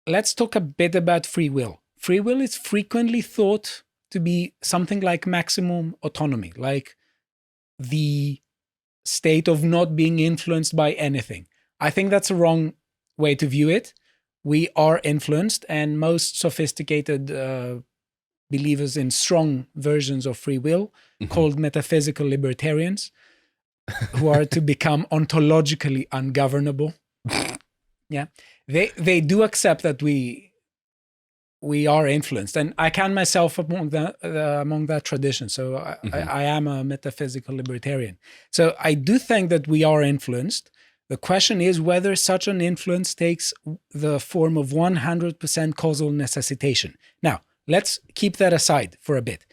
let's talk a bit about free will. Free will is frequently thought to be something like maximum autonomy, like the state of not being influenced by anything. I think that's a wrong way to view it. We are influenced, and most sophisticated believers in strong versions of free will, called metaphysical libertarians, who are to become ontologically ungovernable. Yeah, they do accept that we are influenced, and I count myself among that tradition. So I am a metaphysical libertarian. So I do think that we are influenced. The question is whether such an influence takes the form of 100% causal necessitation. Now, let's keep that aside for a bit.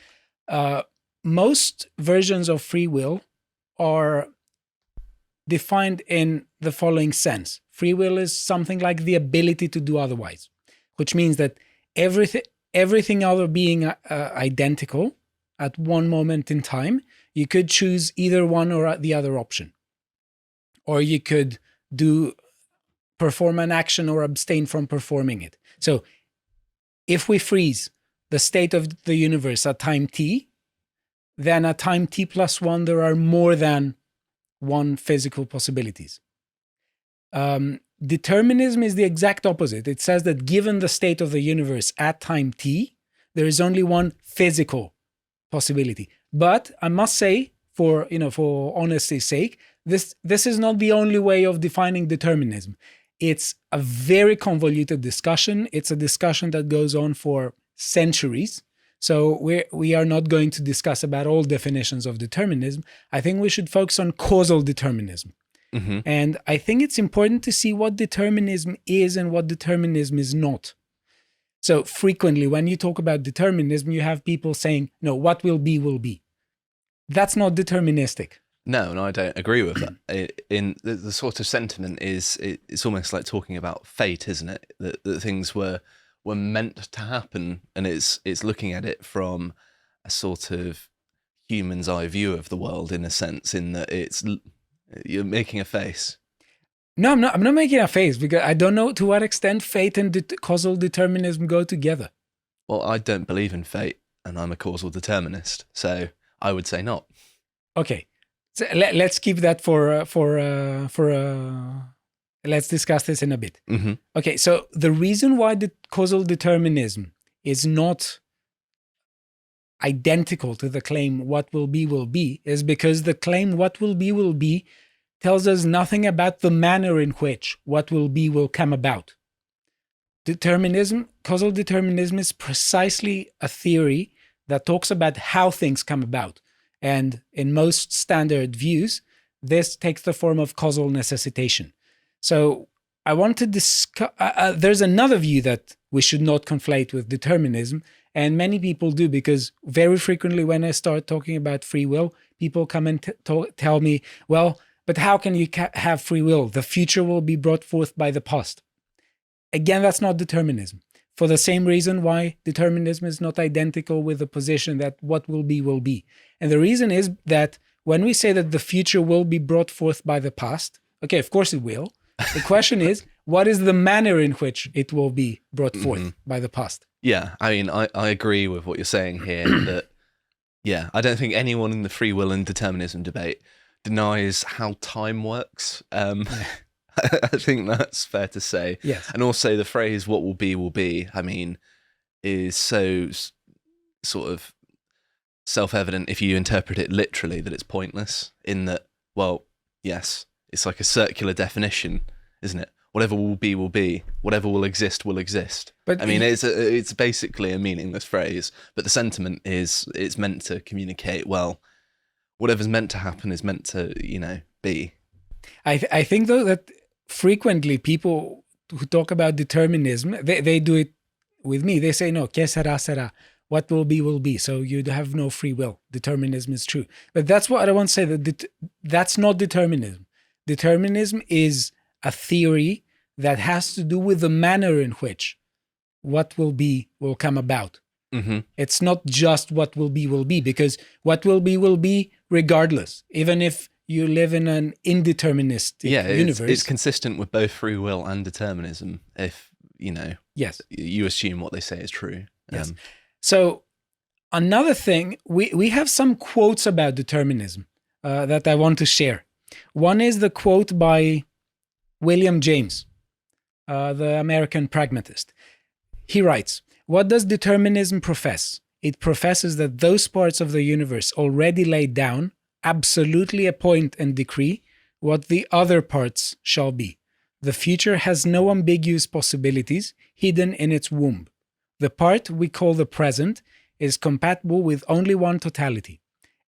Most versions of free will are defined in the following sense. Free will is something like the ability to do otherwise, which means that everything other being identical at one moment in time, you could choose either one or the other option. Or you could perform an action or abstain from performing it. So if we freeze the state of the universe at time t, then at time t plus 1, there are more than one physical possibilities. Determinism is the exact opposite. It says that given the state of the universe at time t, there is only one physical possibility. But I must say, for honesty's sake, this is not the only way of defining determinism. It's a very convoluted discussion. It's a discussion that goes on for centuries. So we are not going to discuss about all definitions of determinism. I think we should focus on causal determinism. And I think it's important to see what determinism is and what determinism is not. So frequently when you talk about determinism, you have people saying, no, what will be, will be. That's not deterministic. No, I don't agree with that. In the sort of sentiment it's almost like talking about fate, isn't it? That things were meant to happen, and it's looking at it from a sort of human's eye view of the world, in a sense, in that you're making a face. No, I'm not making a face, because I don't know to what extent fate and causal determinism go together. Well, I don't believe in fate, and I'm a causal determinist, so I would say not. Okay. So let's keep that for let's discuss this in a bit. Okay, so the reason why the causal determinism is not identical to the claim what will be is because the claim what will be tells us nothing about the manner in which what will be will come about. Causal determinism is precisely a theory that talks about how things come about. And in most standard views, this takes the form of causal necessitation. So I want to discuss, there's another view that we should not conflate with determinism, and many people do, because very frequently when I start talking about free will, people come and tell me, well, but how can you have free will? The future will be brought forth by the past. Again, that's not determinism. For the same reason why determinism is not identical with the position that what will be. And the reason is that when we say that the future will be brought forth by the past, okay, of course it will. The question is, what is the manner in which it will be brought forth by the past? Yeah, I mean, I agree with what you're saying here, that, yeah, I don't think anyone in the free will and determinism debate denies how time works. I think that's fair to say. Yes. And also the phrase "what will be," I mean, is so sort of self-evident if you interpret it literally that it's pointless, in that, well, yes, it's like a circular definition, isn't it? Whatever will be, whatever will exist will exist. But I mean, it's basically a meaningless phrase, but the sentiment is it's meant to communicate, well, whatever's meant to happen is meant to, be. I think, though, that frequently people who talk about determinism, they do it with me. They say, no, que será, será. What will be. So you have no free will. Determinism is true. But that's what I want to say, that that's not determinism. Determinism is a theory that has to do with the manner in which what will come about. It's not just what will be, because what will be regardless, even if you live in an indeterministic universe. It's consistent with both free will and determinism. If Yes. you assume what they say is true. Yes. So another thing, we have some quotes about determinism that I want to share. One is the quote by William James, the American pragmatist. He writes, "What does determinism profess? It professes that those parts of the universe already laid down absolutely appoint and decree what the other parts shall be. The future has no ambiguous possibilities hidden in its womb. The part we call the present is compatible with only one totality.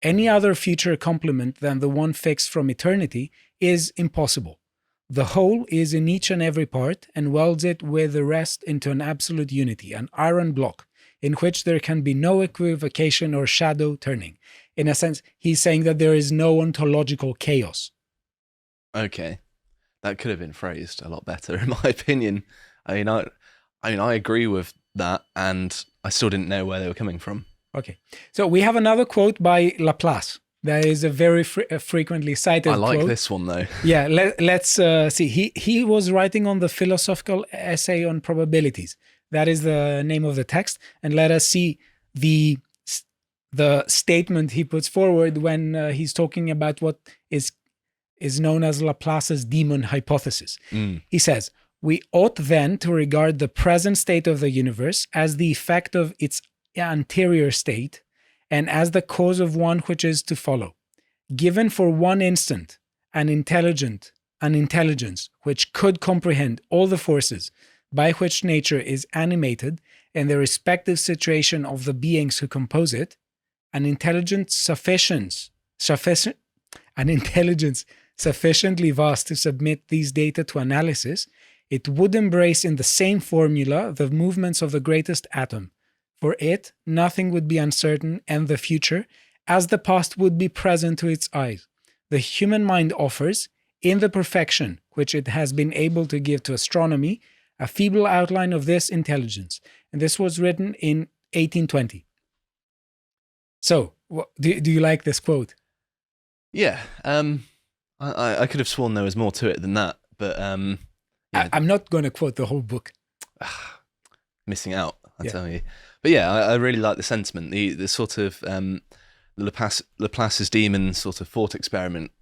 Any other future complement than the one fixed from eternity is impossible. The whole is in each and every part and welds it with the rest into an absolute unity, an iron block, in which there can be no equivocation or shadow turning." In a sense, he's saying that there is no ontological chaos. Okay, that could have been phrased a lot better, in my opinion. I agree with that, and I still didn't know where they were coming from. Okay, so we have another quote by Laplace. That is a very frequently cited quote. I like this one, though. Yeah, let's see. He was writing on the philosophical essay on probabilities. That is the name of the text. And let us see the statement he puts forward when he's talking about what is known as Laplace's demon hypothesis. He says, "We ought then to regard the present state of the universe as the effect of its anterior state and as the cause of one which is to follow. Given for one instant an intelligence which could comprehend all the forces by which nature is animated and the respective situation of the beings who compose it, an intelligence sufficiently vast to submit these data to analysis, it would embrace in the same formula the movements of the greatest atom. For it, nothing would be uncertain, and the future, as the past, would be present to its eyes. The human mind offers, in the perfection which it has been able to give to astronomy, a feeble outline of this intelligence." And this was written in 1820. So, do you like this quote? Yeah, I could have sworn there was more to it than that, but yeah. I'm not going to quote the whole book. Missing out, I tell you. But yeah, I really like the sentiment. The sort of Laplace's demon sort of thought experiment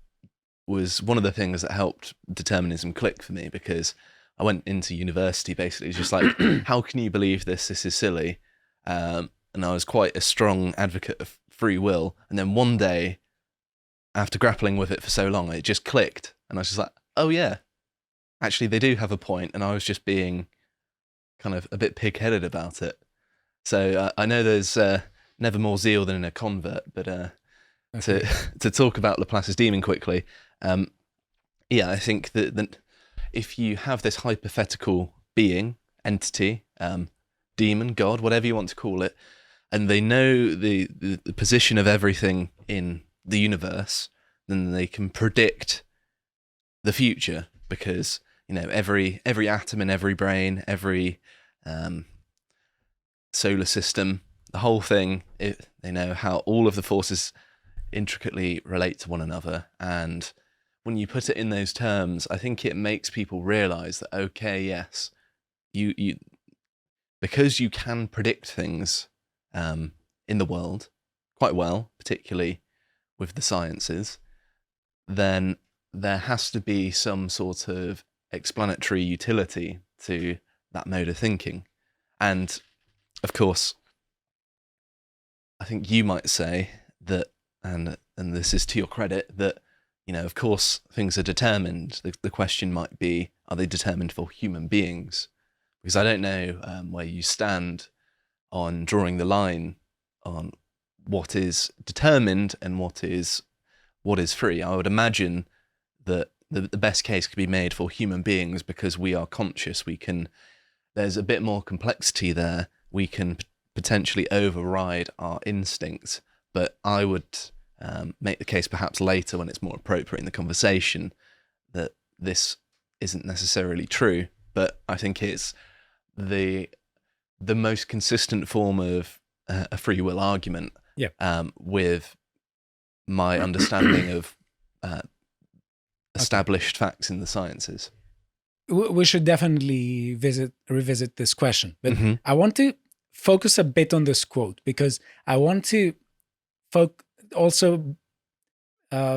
was one of the things that helped determinism click for me, because I went into university basically just like, how can you believe this? This is silly. And I was quite a strong advocate of free will. And then one day, after grappling with it for so long, it just clicked. And I was just like, oh yeah, actually they do have a point. And I was just being kind of a bit pig-headed about it. So I know there's never more zeal than in a convert, but to talk about Laplace's demon quickly, yeah, I think that if you have this hypothetical being, entity, demon, God, whatever you want to call it, and they know the position of everything in the universe, then they can predict the future, because every atom in every brain, every solar system, the whole thing, they know how all of the forces intricately relate to one another. And when you put it in those terms, I think it makes people realize that, okay, yes, you because you can predict things in the world quite well, particularly with the sciences, then there has to be some sort of explanatory utility to that mode of thinking. And of course, I think you might say that, and this is to your credit, that, of course, things are determined. The question might be, are they determined for human beings? Because I don't know where you stand on drawing the line on what is determined and what is free. I would imagine that the best case could be made for human beings, because we are conscious. There's a bit more complexity there. We can potentially override our instincts, but I would make the case perhaps later, when it's more appropriate in the conversation, that this isn't necessarily true. But I think it's the most consistent form of a free will argument, with my understanding of established facts in the sciences. we should definitely revisit this question. But Mm-hmm. I want to focus a bit on this quote because I want to also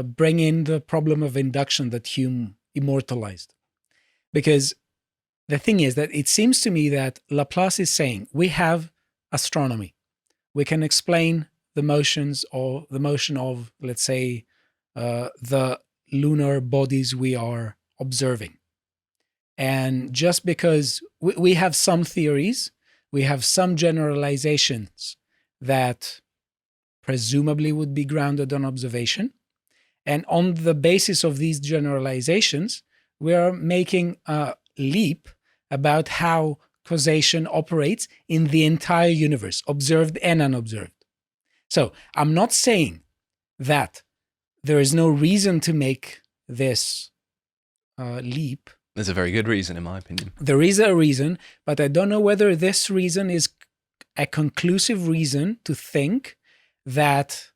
bring in the problem of induction that Hume immortalized. Because the thing is that it seems to me that Laplace is saying we have astronomy. We can explain the motions or the motion of, let's say, the lunar bodies we are observing. And just because we have some theories, we have some generalizations that presumably would be grounded on observation. And on the basis of these generalizations, we are making a leap about how causation operates in the entire universe, observed and unobserved. So I'm not saying that there is no reason to make this leap. There's a very good reason, in my opinion. There is a reason, but I don't know whether this reason is a conclusive reason to think that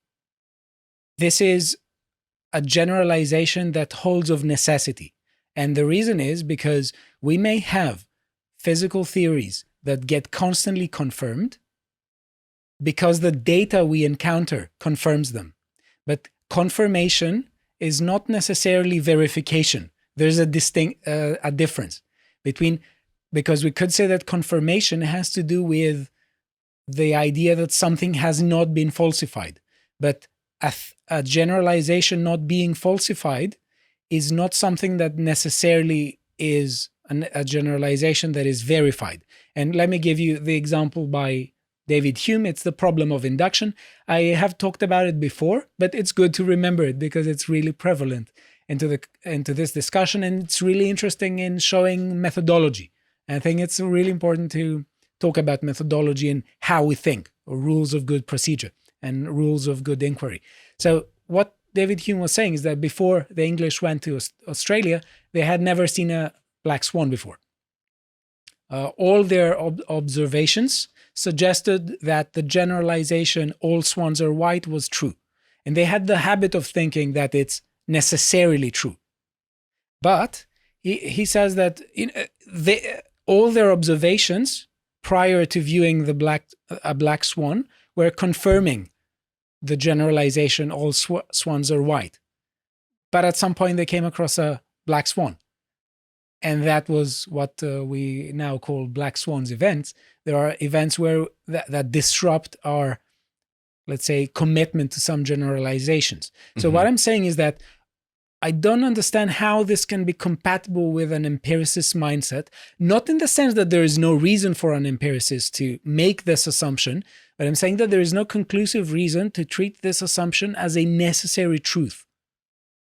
this is a generalization that holds of necessity. And the reason is because we may have physical theories that get constantly confirmed because the data we encounter confirms them. But confirmation is not necessarily verification. There's a difference between, because we could say that confirmation has to do with the idea that something has not been falsified. But a generalization not being falsified is not something that necessarily is a generalization that is verified. And let me give you the example by David Hume. It's the problem of induction. I have talked about it before, but it's good to remember it because it's really prevalent into this discussion, and it's really interesting in showing methodology. And I think it's really important to talk about methodology and how we think, or rules of good procedure and rules of good inquiry. So what David Hume was saying is that before the English went to Australia, they had never seen a black swan before. All their observations suggested that the generalization, all swans are white, was true. And they had the habit of thinking that it's necessarily true. But he says that all their observations prior to viewing a black swan were confirming the generalization, all swans are white. But at some point they came across a black swan. And that was what we now call black swans events. There are events where that disrupt our, let's say, commitment to some generalizations. So what I'm saying is that I don't understand how this can be compatible with an empiricist mindset, not in the sense that there is no reason for an empiricist to make this assumption, but I'm saying that there is no conclusive reason to treat this assumption as a necessary truth.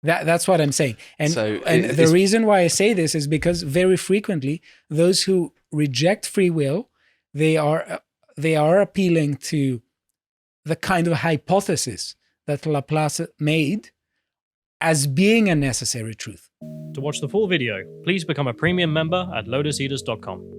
That's what I'm saying. And, the reason why I say this is because very frequently those who reject free will, they are appealing to the kind of hypothesis that Laplace made as being a necessary truth. To watch the full video, please become a premium member at lotuseaters.com.